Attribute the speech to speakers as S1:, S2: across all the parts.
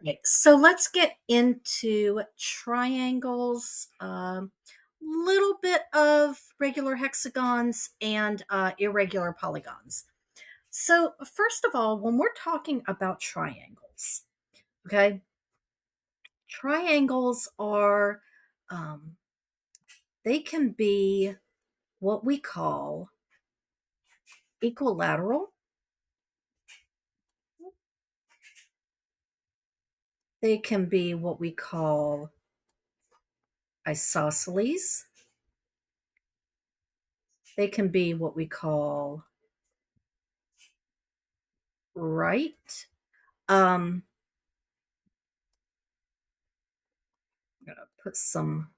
S1: Okay, so let's get into triangles, little bit of regular hexagons and irregular polygons. So first of all, when we're talking about triangles, okay, triangles are um, they can be what we call equilateral. They can be what we call isosceles. They can be what we call right. Um, I'm gonna put some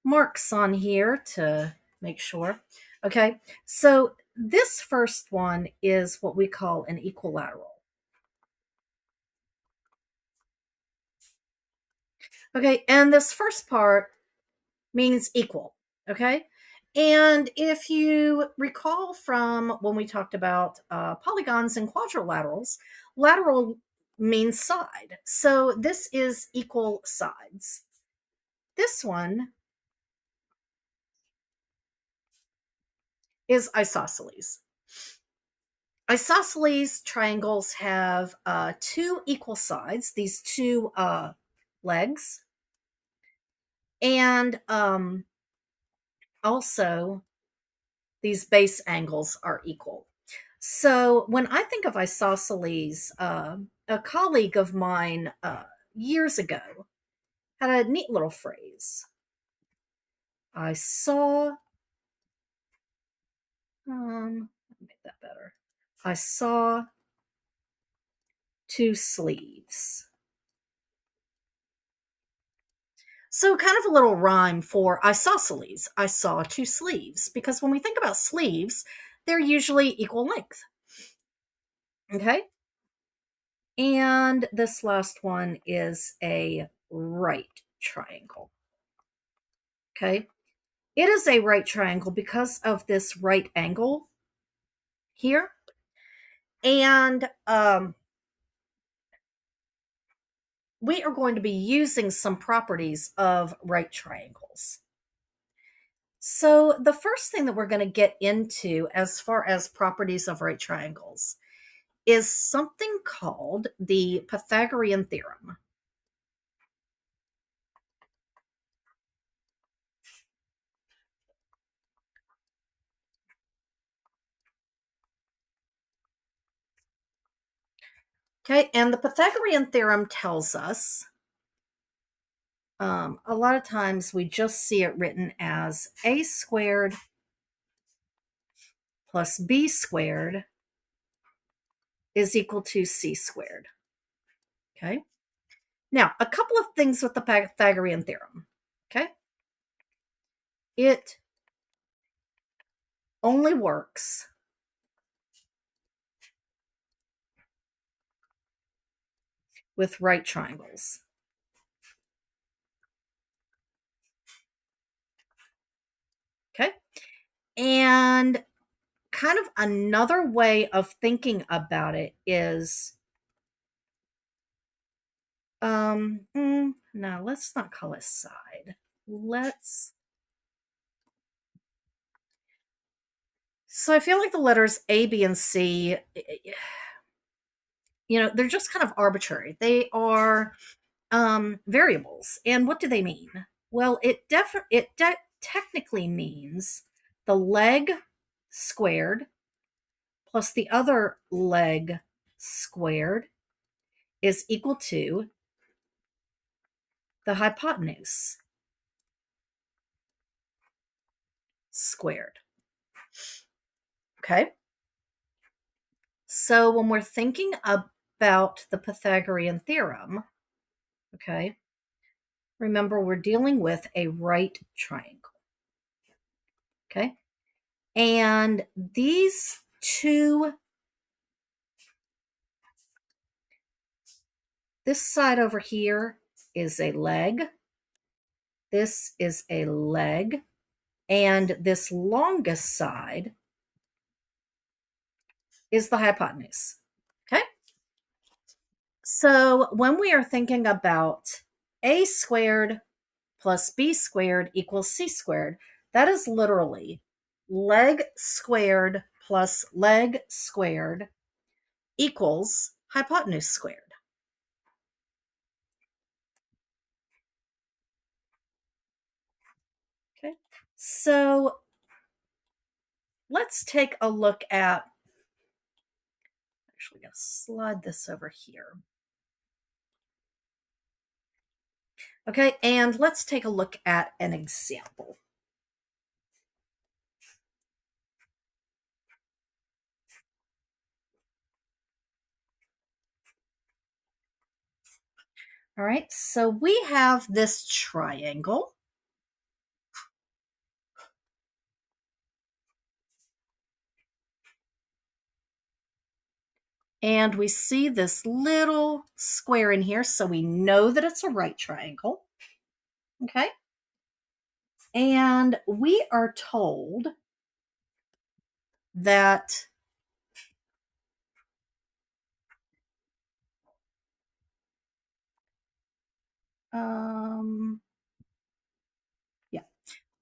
S1: marks on here to make sure. Okay, so this first one is what we call an equilateral. Okay, and this first part means equal. Okay, and if you recall from when we talked about polygons and quadrilaterals, lateral means side. So this is equal sides. This one is isosceles. Isosceles triangles have two equal sides, these two legs, and also these base angles are equal. So when I think of isosceles, a colleague of mine years ago had a neat little phrase. I saw, let me make that better. I saw two sleeves. So, kind of a little rhyme for isosceles. I saw two sleeves because when we think about sleeves, they're usually equal length. Okay. And this last one is a right triangle. Okay. It is a right triangle because of this right angle here. And we are going to be using some properties of right triangles. So, the first thing that we're going to get into as far as properties of right triangles is something called the Pythagorean theorem. Okay, and the Pythagorean theorem tells us a lot of times we just see it written as a squared plus b squared is equal to c squared. Okay, now a couple of things with the Pythagorean theorem. Okay, it only works with right triangles. Okay, and kind of another way of thinking about it is no, let's not call it side. Let's So I feel like the letters A, B, and C, they're just kind of arbitrary. They are variables. And what do they mean? Well, it technically means the leg squared plus the other leg squared is equal to the hypotenuse squared. Okay. So when we're thinking about the Pythagorean theorem, okay, remember we're dealing with a right triangle. Okay. And these two, this side over here is a leg. This is a leg. And this longest side is the hypotenuse. Okay. So when we are thinking about a squared plus b squared equals c squared, that is literally leg squared plus leg squared equals hypotenuse squared. Okay. So let's take a look at, actually, I'm going to slide this over here. Okay, and let's take a look at an example. All right, so we have this triangle. And we see this little square in here, so we know that it's a right triangle. Okay. And we are told that yeah,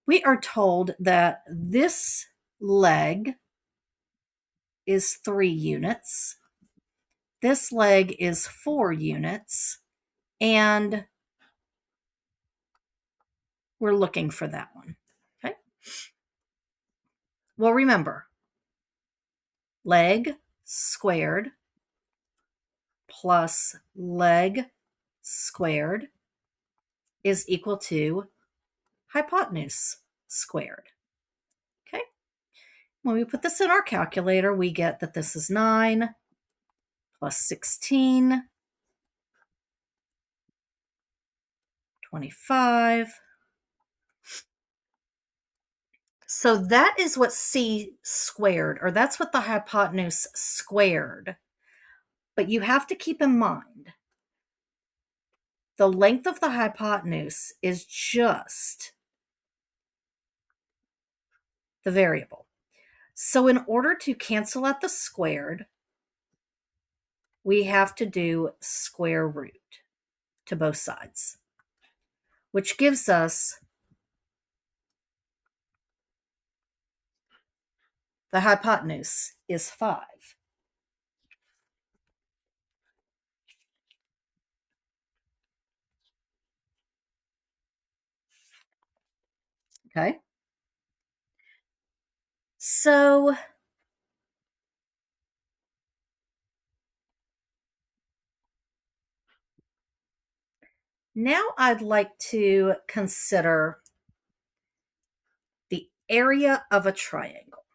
S1: we are told that this leg is 3 units. This leg is 4 units. And we're looking for that one. Okay. Well, remember, leg squared plus leg squared is equal to hypotenuse squared. Okay. When we put this in our calculator, we get that this is 9 plus 16, 25. So that is what c squared, or that's what the hypotenuse squared. But you have to keep in mind, the length of the hypotenuse is just the variable. So in order to cancel out the squared, we have to do square root to both sides, which gives us the hypotenuse is 5. Okay. So now I'd like to consider the area of a triangle.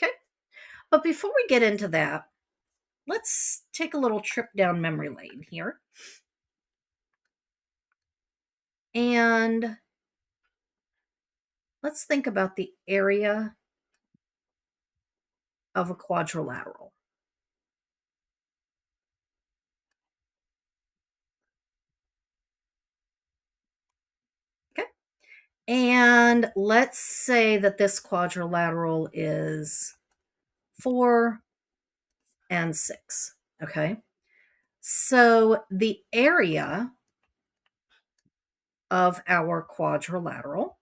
S1: Okay. But before we get into that, let's take a little trip down memory lane here. And let's think about the area of a quadrilateral. Okay. And let's say that this quadrilateral is 4 and 6. Okay. So the area of our quadrilateral,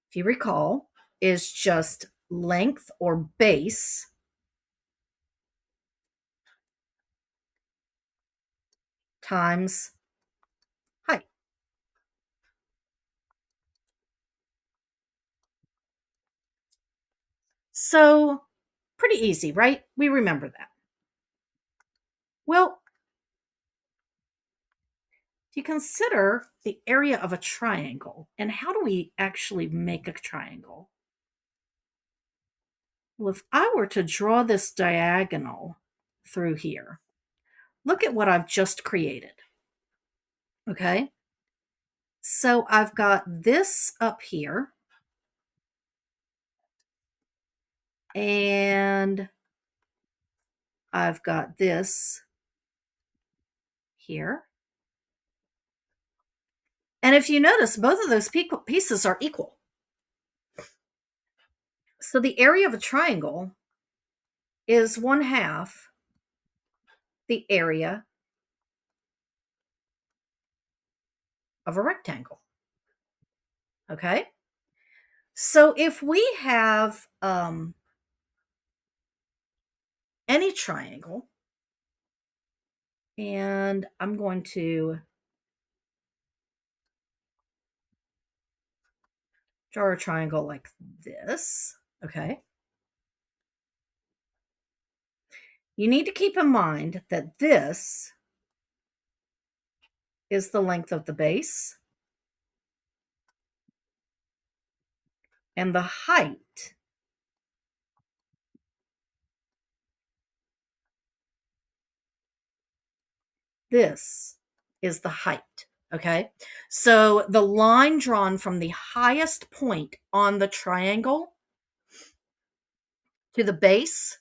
S1: if you recall, is just length or base times height. So pretty easy, right? We remember that. Well, if you consider the area of a triangle, and how do we actually make a triangle? Well, if I were to draw this diagonal through here, look at what I've just created. Okay. So I've got this up here, and I've got this here. And if you notice, both of those pieces are equal. So the area of a triangle is one half the area of a rectangle. Okay? So if we have any triangle, and I'm going to draw a triangle like this, okay? You need to keep in mind that this is the length of the base, and the height this is the height. Okay. So the line drawn from the highest point on the triangle to the base,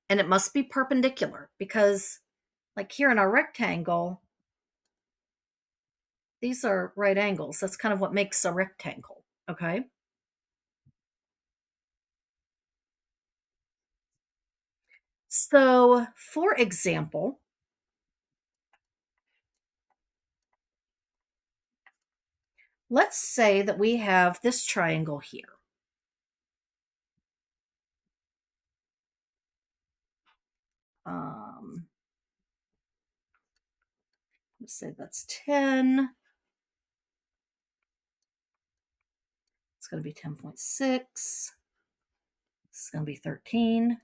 S1: and it must be perpendicular because, like here in our rectangle, these are right angles. That's kind of what makes a rectangle. Okay. So, for example, let's say that we have this triangle here. Um, let's say that's 10. It's going to be 10.6. It's going to be 13.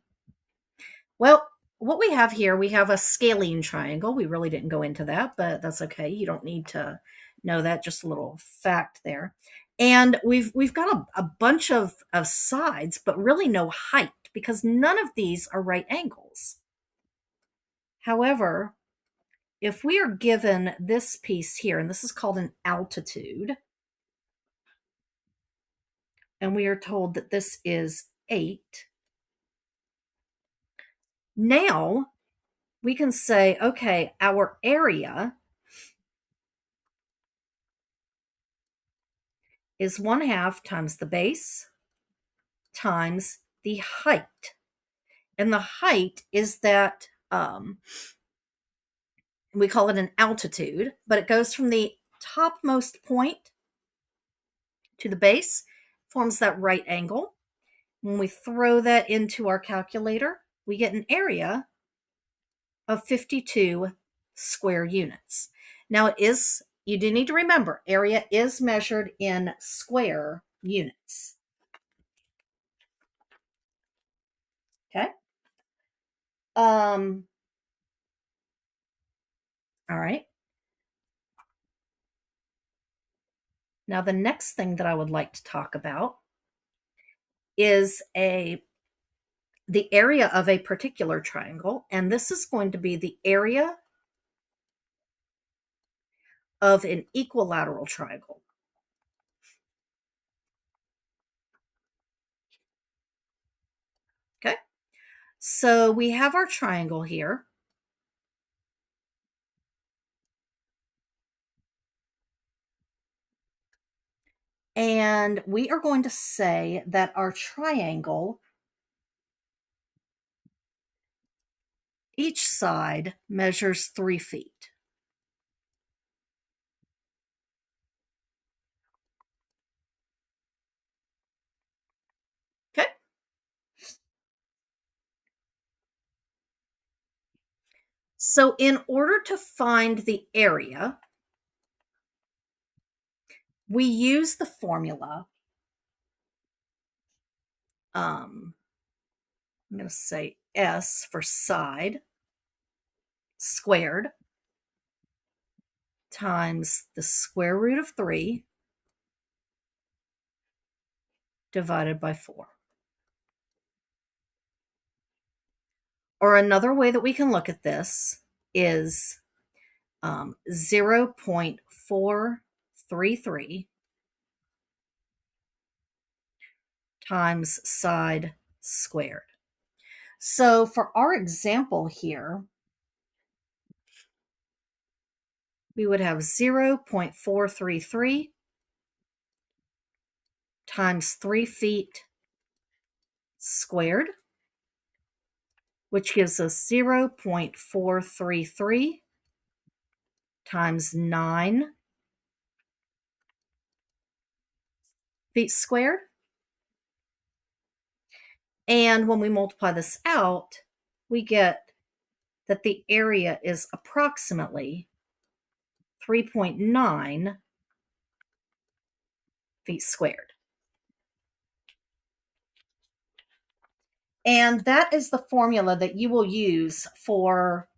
S1: Well, what we have here, we have a scalene triangle. We really didn't go into that, but that's okay. You don't need to know that. Just a little fact there. And we've got a bunch of sides, but really no height because none of these are right angles. However, if we are given this piece here, and this is called an altitude, and we are told that this is 8, now we can say, okay, our area is 1/2 times the base times the height. And the height is that, we call it an altitude, but it goes from the topmost point to the base, forms that right angle. When we throw that into our calculator, we get an area of 52 square units. Now, you do need to remember, area is measured in square units. Okay. All right. Now, the next thing that I would like to talk about is the area of a particular triangle, and this is going to be the area of an equilateral triangle. Okay, so we have our triangle here. And we are going to say that our triangle, each side measures 3 feet. Okay. So in order to find the area, we use the formula. I'm going to say S for side squared times the square root of 3 divided by 4. Or another way that we can look at this is 0.433 times side squared. So for our example here, we would have 0.433 times 3 feet squared, which gives us 0.433 times 9 feet squared. And when we multiply this out, we get that the area is approximately 3.9 feet squared. And that is the formula that you will use for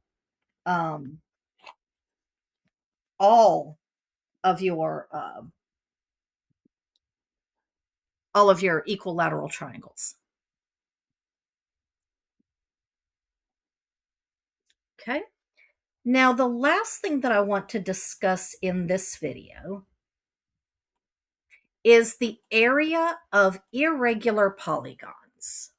S1: all of your equilateral triangles. Okay. Now, the last thing that I want to discuss in this video is the area of irregular polygons.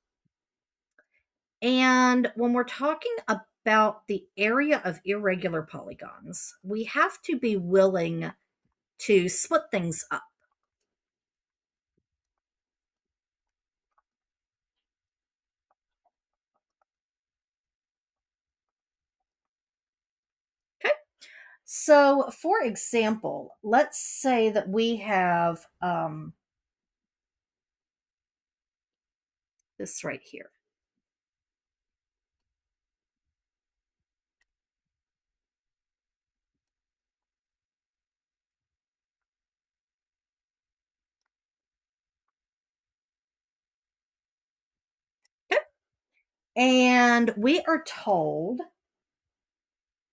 S1: And when we're talking about the area of irregular polygons, we have to be willing to split things up. Okay. So, for example, let's say that we have this right here. Okay. And we are told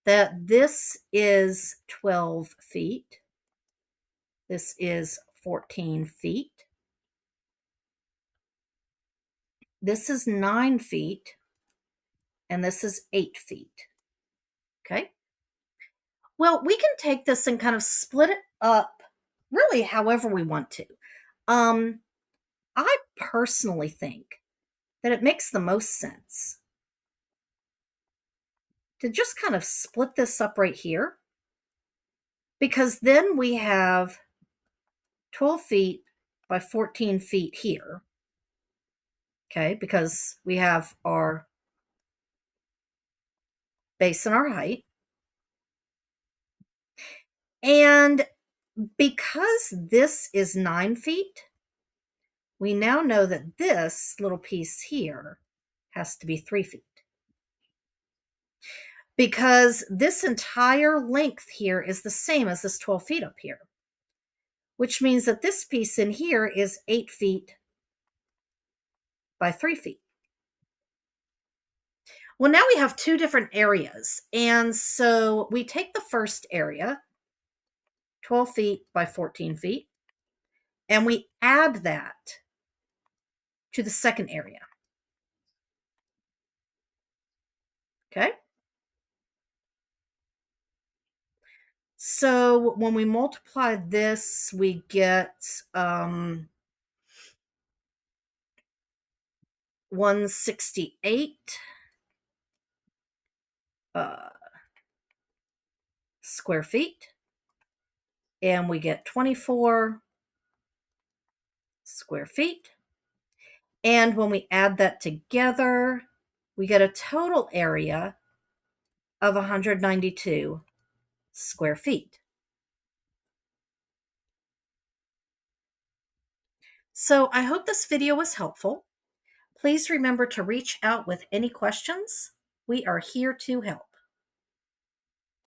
S1: that this is 12 feet. This is 14 feet. This is 9 feet. And this is 8 feet. Okay. Well, we can take this and kind of split it up really however we want to. I personally think that it makes the most sense to just kind of split this up right here, because then we have 12 feet by 14 feet here. Okay, because we have our base and our height. And because this is 9 feet, we now know that this little piece here has to be 3 feet. Because this entire length here is the same as this 12 feet up here, which means that this piece in here is 8 feet by 3 feet. Well, now we have two different areas. And so we take the first area, 12 feet by 14 feet, and we add that to the second area. Okay? So when we multiply this, we get 168 square feet. And we get 24 square feet. And when we add that together, we get a total area of 192 square feet. So I hope this video was helpful. Please remember to reach out with any questions. We are here to help.